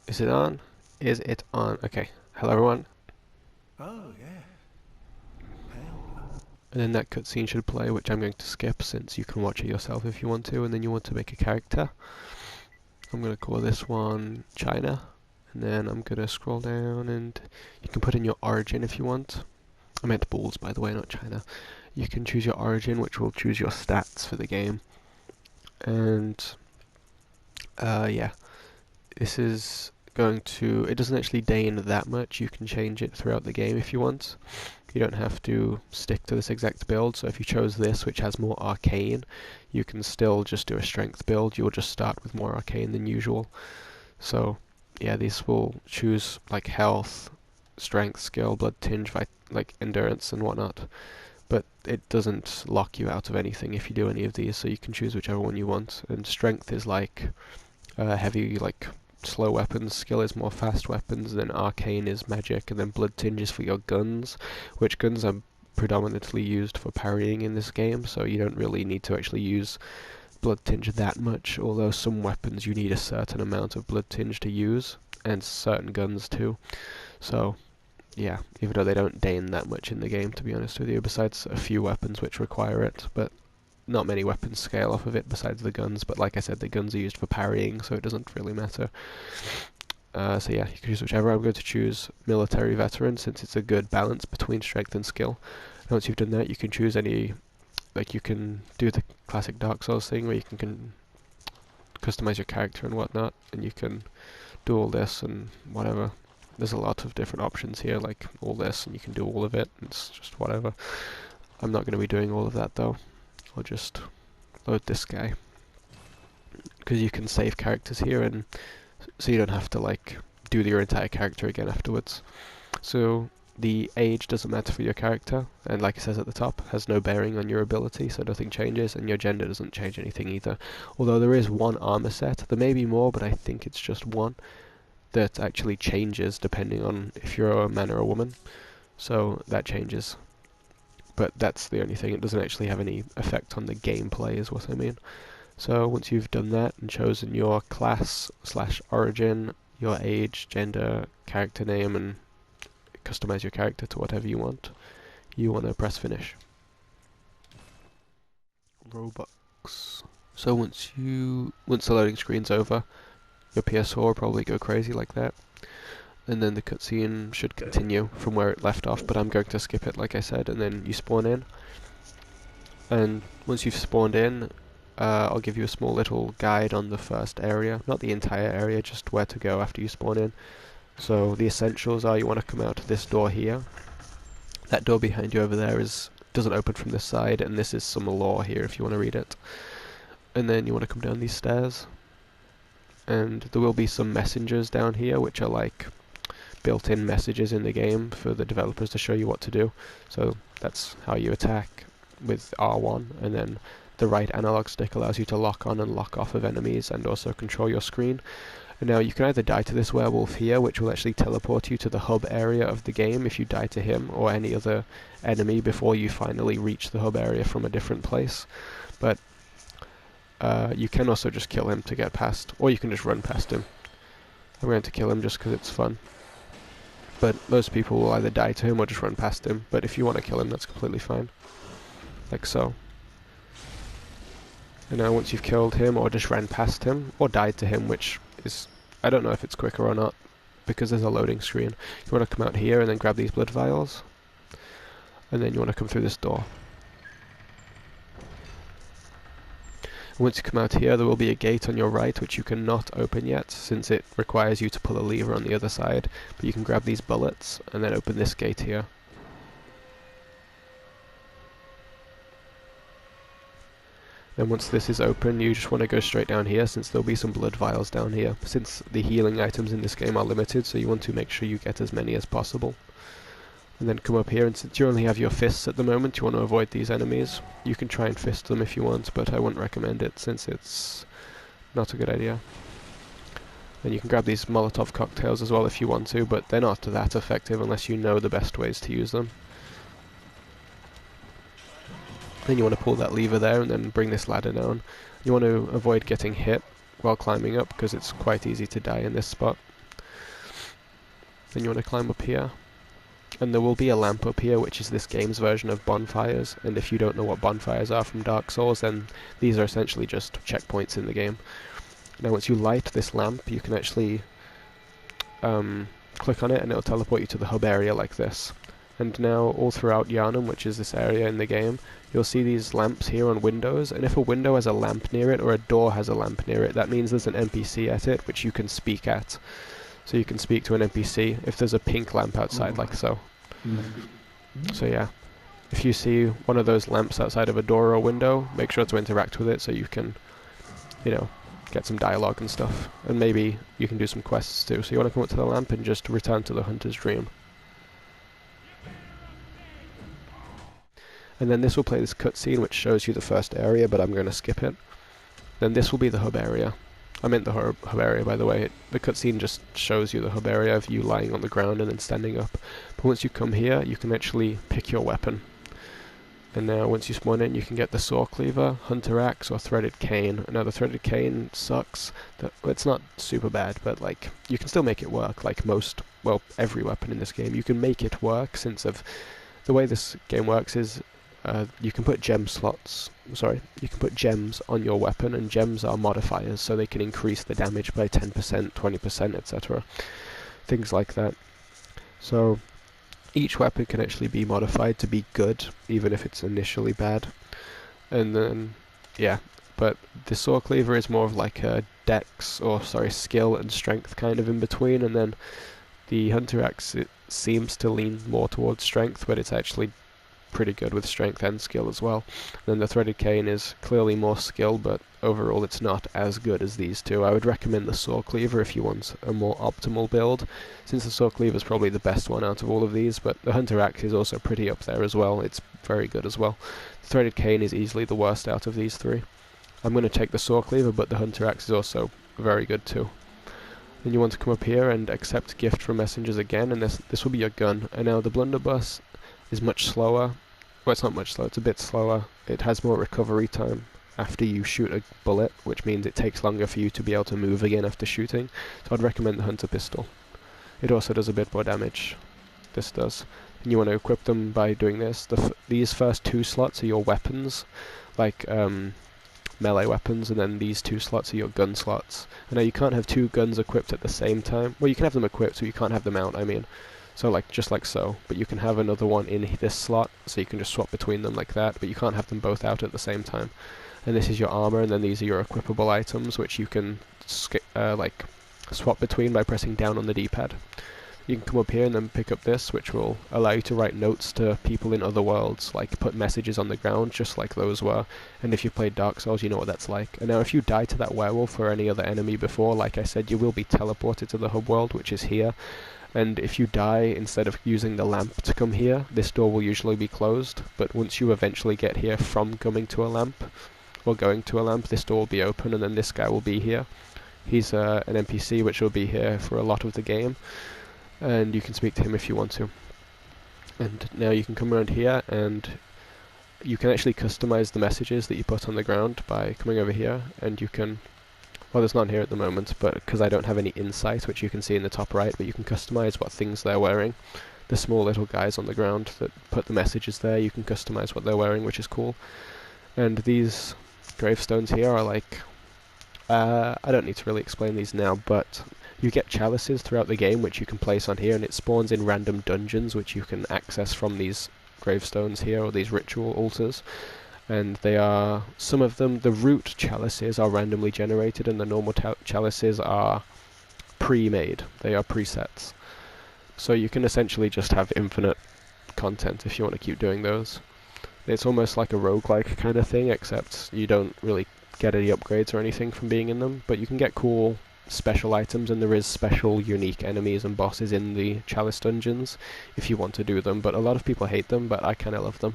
Is it on? Is it on? Okay. Hello everyone. Oh, yeah. Pale. And then that cutscene should play, which I'm going to skip since you can watch it yourself if you want to, and then you want to make a character. I'm going to call this one China, and then I'm going to scroll down and you can put in your origin if you want. I meant balls, by the way, not China. You can choose your origin, which will choose your stats for the game. And yeah, this is going to, it doesn't actually day in that much. You can change it throughout the game if you want. You don't have to stick to this exact build, so if you chose this, which has more arcane, you can still just do a strength build. You'll just start with more arcane than usual. So yeah, these will choose like health, strength, skill, blood tinge, like endurance and whatnot. But it doesn't lock you out of anything if you do any of these, so you can choose whichever one you want. And strength is like heavy, like slow weapons. Skill is more fast weapons. Then arcane is magic, and then blood tinge is for your guns, which guns are predominantly used for parrying in this game. So you don't really need to actually use blood tinge that much. Although some weapons you need a certain amount of blood tinge to use, and certain guns too. So yeah, even though they don't deign that much in the game, to be honest with you, besides a few weapons which require it, but not many weapons scale off of it besides the guns, but like I said, the guns are used for parrying, so it doesn't really matter. So yeah, you can choose whichever. I'm going to choose military veteran since it's a good balance between strength and skill. And once you've done that, you can choose any, like you can do the classic Dark Souls thing where you can customize your character and whatnot, and you can do all this and whatever. There's a lot of different options here, like all this, and you can do all of it. It's just whatever. I'm not going to be doing all of that though. I'll just load this guy because you can save characters here, and so you don't have to like do your entire character again afterwards. So the age doesn't matter for your character, and like it says at the top, has no bearing on your ability, so nothing changes, and your gender doesn't change anything either. Although there is one armor set, there may be more, but I think it's just one that actually changes depending on if you're a man or a woman. So that changes. But that's the only thing, it doesn't actually have any effect on the gameplay is what I mean. So once you've done that and chosen your class slash origin, your age, gender, character name, and customize your character to whatever you want to press finish. Robux. So once the loading screen's over, your PS4 will probably go crazy like that. And then the cutscene should continue from where it left off, but I'm going to skip it like I said, and then you spawn in. And once you've spawned in, I'll give you a small little guide on the first area. Not the entire area, just where to go after you spawn in. So the essentials are you want to come out this door here. That door behind you over there doesn't open from this side, and this is some lore here if you want to read it. And then you want to come down these stairs. And there will be some messengers down here, which are like built-in messages in the game for the developers to show you what to do. So that's how you attack with R1, and then the right analog stick allows you to lock on and lock off of enemies and also control your screen. And now you can either die to this werewolf here, which will actually teleport you to the hub area of the game if you die to him or any other enemy before you finally reach the hub area from a different place. But you can also just kill him to get past, or you can just run past him. I'm going to kill him just because it's fun. But most people will either die to him or just run past him. But if you want to kill him, that's completely fine. Like so. And now once you've killed him or just ran past him, or died to him, which is, I don't know if it's quicker or not, because there's a loading screen. You want to come out here and then grab these blood vials. And then you want to come through this door. Once you come out here, there will be a gate on your right which you cannot open yet, since it requires you to pull a lever on the other side. But you can grab these bullets and then open this gate here. Then once this is open, you just want to go straight down here, since there'll be some blood vials down here. Since the healing items in this game are limited, so you want to make sure you get as many as possible. And then come up here, and since you only have your fists at the moment, you want to avoid these enemies. You can try and fist them if you want, but I wouldn't recommend it since it's not a good idea. Then you can grab these Molotov cocktails as well if you want to, but they're not that effective unless you know the best ways to use them. Then you want to pull that lever there and then bring this ladder down. You want to avoid getting hit while climbing up because it's quite easy to die in this spot. Then you want to climb up here. And there will be a lamp up here, which is this game's version of bonfires. And if you don't know what bonfires are from Dark Souls, then these are essentially just checkpoints in the game. Now once you light this lamp, you can actually click on it and it'll teleport you to the hub area like this. And now all throughout Yharnam, which is this area in the game, you'll see these lamps here on windows, and if a window has a lamp near it or a door has a lamp near it, that means there's an NPC at it which you can speak at. So you can speak to an NPC if there's a pink lamp outside, like so. So yeah, if you see one of those lamps outside of a door or a window, make sure to interact with it so you can, you know, get some dialogue and stuff. And maybe you can do some quests too. So you want to come up to the lamp and just return to the Hunter's Dream. And then this will play this cutscene which shows you the first area, but I'm going to skip it. Then this will be the hub area. I meant the hub area, by the way. The cutscene just shows you the hub area of you lying on the ground and then standing up. But once you come here, you can actually pick your weapon. And now once you spawn in, you can get the saw cleaver, hunter axe, or threaded cane. Now the threaded cane sucks. It's not super bad, but like you can still make it work. Like most, well, every weapon in this game, you can make it work since of the way this game works is you can put gems on your weapon, and gems are modifiers, so they can increase the damage by 10%, 20%, etc. Things like that. So each weapon can actually be modified to be good, even if it's initially bad. And then, yeah, but the saw cleaver is more of like a skill and strength kind of in between, and then the hunter axe, it seems to lean more towards strength, but it's actually pretty good with strength and skill as well. Then the threaded cane is clearly more skill, but overall it's not as good as these two. I would recommend the saw cleaver if you want a more optimal build, since the saw cleaver is probably the best one out of all of these, but the hunter axe is also pretty up there as well. It's very good as well. The threaded cane is easily the worst out of these three. I'm going to take the saw cleaver, but the hunter axe is also very good too. Then you want to come up here and accept gift from messengers again, and this will be your gun. And now the blunderbuss is much slower. Well, it's not much slower, it's a bit slower. It has more recovery time after you shoot a bullet, which means it takes longer for you to be able to move again after shooting. So I'd recommend the hunter pistol. It also does a bit more damage. This does. And you want to equip them by doing this. These first two slots are your weapons, like melee weapons, and then these two slots are your gun slots. And now you can't have two guns equipped at the same time. Well, you can have them equipped, so you can't have them out, I mean. So like, just like so, but you can have another one in this slot, so you can just swap between them like that, but you can't have them both out at the same time. And this is your armor, and then these are your equipable items, which you can like swap between by pressing down on the D-pad. You can come up here and then pick up this, which will allow you to write notes to people in other worlds, like put messages on the ground, just like those were. And if you've played Dark Souls, you know what that's like. And now if you die to that werewolf or any other enemy before, like I said, you will be teleported to the hub world, which is here. And if you die, instead of using the lamp to come here, this door will usually be closed, but once you eventually get here from coming to a lamp, or going to a lamp, this door will be open, and then this guy will be here. He's an NPC which will be here for a lot of the game, and you can speak to him if you want to. And now you can come around here, and you can actually customize the messages that you put on the ground by coming over here, and you can... Well, there's none here at the moment, but because I don't have any insight, which you can see in the top right, but you can customize what things they're wearing. The small little guys on the ground that put the messages there, you can customize what they're wearing, which is cool. And these gravestones here are like... I don't need to really explain these now, but you get chalices throughout the game, which you can place on here, and it spawns in random dungeons, which you can access from these gravestones here, or these ritual altars. And they are, some of them, the root chalices are randomly generated, and the normal chalices are pre-made. They are presets. So you can essentially just have infinite content if you want to keep doing those. It's almost like a roguelike kind of thing, except you don't really get any upgrades or anything from being in them, but you can get cool special items, and there is special unique enemies and bosses in the chalice dungeons if you want to do them, but a lot of people hate them, but I kind of love them.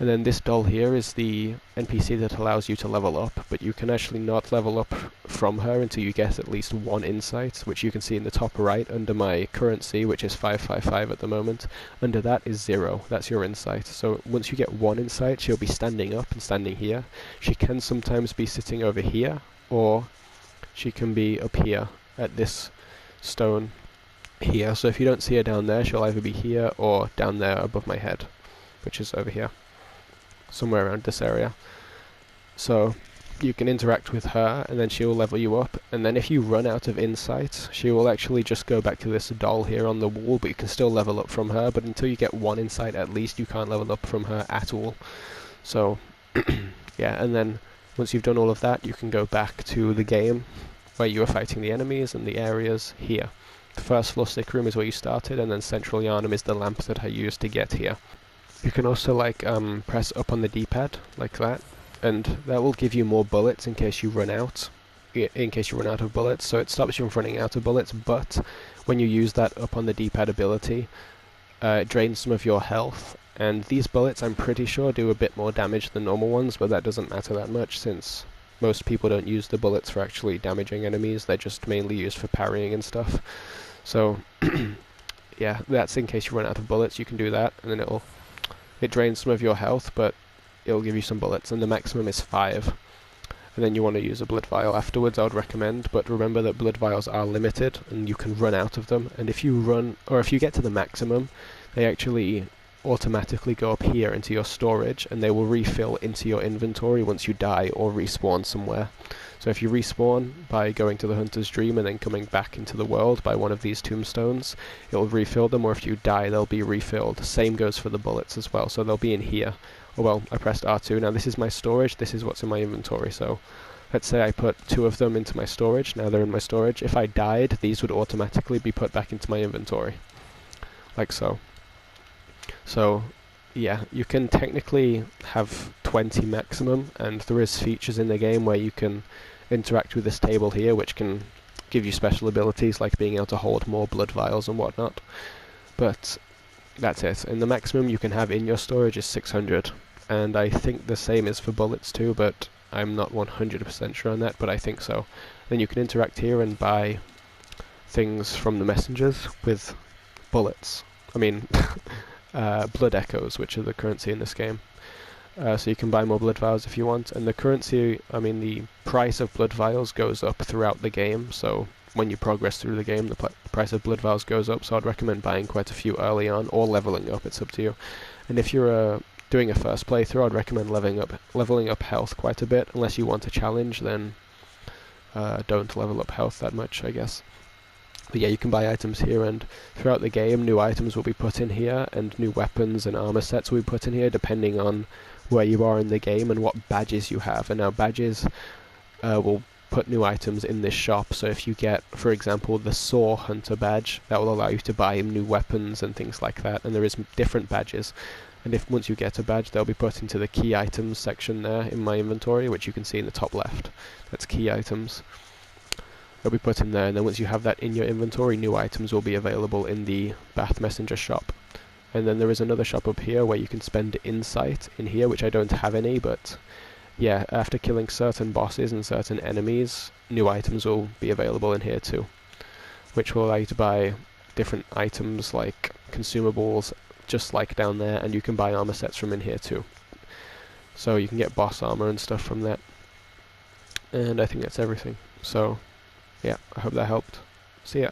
And then this doll here is the NPC that allows you to level up, but you can actually not level up from her until you get at least one insight, which you can see in the top right under my currency, which is 555 at the moment. Under that is 0, that's your insight. So once you get one insight, she'll be standing up and standing here. She can sometimes be sitting over here, or she can be up here at this stone here. So if you don't see her down there, she'll either be here or down there above my head, which is over here, somewhere around this area. So you can interact with her, and then she will level you up. And then if you run out of insight, she will actually just go back to this doll here on the wall, but you can still level up from her. But until you get 1 insight at least, you can't level up from her at all. So yeah, and then once you've done all of that, you can go back to the game where you were fighting the enemies and the areas here. The first floor sick room is where you started, and then Central Yarnum is the lamp that I used to get here. You can also press up on the D-pad like that, and that will give you more bullets in case you run out. In case you run out of bullets, so it stops you from running out of bullets. But when you use that up on the D-pad ability, it drains some of your health. And these bullets, I'm pretty sure, do a bit more damage than normal ones, but that doesn't matter that much since most people don't use the bullets for actually damaging enemies. They're just mainly used for parrying and stuff. So yeah, that's in case you run out of bullets. You can do that, and then it drains some of your health, but it'll give you some bullets, and the maximum is 5. And then you want to use a blood vial afterwards, I would recommend, but remember that blood vials are limited, and you can run out of them. And if you get to the maximum, they actually automatically go up here into your storage, and they will refill into your inventory once you die or respawn somewhere. So if you respawn by going to the Hunter's Dream and then coming back into the world by one of these tombstones, it will refill them, or if you die, they'll be refilled. Same goes for the bullets as well, so they'll be in here. Oh well, I pressed R2. Now this is my storage, this is what's in my inventory. So let's say I put 2 of them into my storage, now they're in my storage. If I died, these would automatically be put back into my inventory, like so. So yeah, you can technically have 20 maximum, and there is features in the game where you can interact with this table here, which can give you special abilities like being able to hold more blood vials and whatnot. But that's it, and the maximum you can have in your storage is 600, and I think the same is for bullets too, but I'm not 100% sure on that, but I think so. Then you can interact here and buy things from the messengers with bullets. I mean, blood echoes, which are the currency in this game. So you can buy more blood vials if you want, and the price of blood vials goes up throughout the game, so when you progress through the game, the price of blood vials goes up, so I'd recommend buying quite a few early on, or leveling up, it's up to you. And if you're doing a first playthrough, I'd recommend leveling up health quite a bit. Unless you want a challenge, then don't level up health that much, I guess. But yeah, you can buy items here, and throughout the game, new items will be put in here, and new weapons and armor sets will be put in here, depending on where you are in the game and what badges you have. And now badges will put new items in this shop, so if you get, for example, the Saw Hunter badge, that will allow you to buy new weapons and things like that, and there is different badges. And once you get a badge, they'll be put into the key items section there in my inventory, which you can see in the top left. That's key items. They'll be put in there, and then once you have that in your inventory, new items will be available in the Bath Messenger shop. And then there is another shop up here where you can spend insight in here, which I don't have any, but yeah, after killing certain bosses and certain enemies, new items will be available in here too, which will allow you to buy different items like consumables, just like down there, and you can buy armor sets from in here too. So you can get boss armor and stuff from that. And I think that's everything. So yeah, I hope that helped. See ya.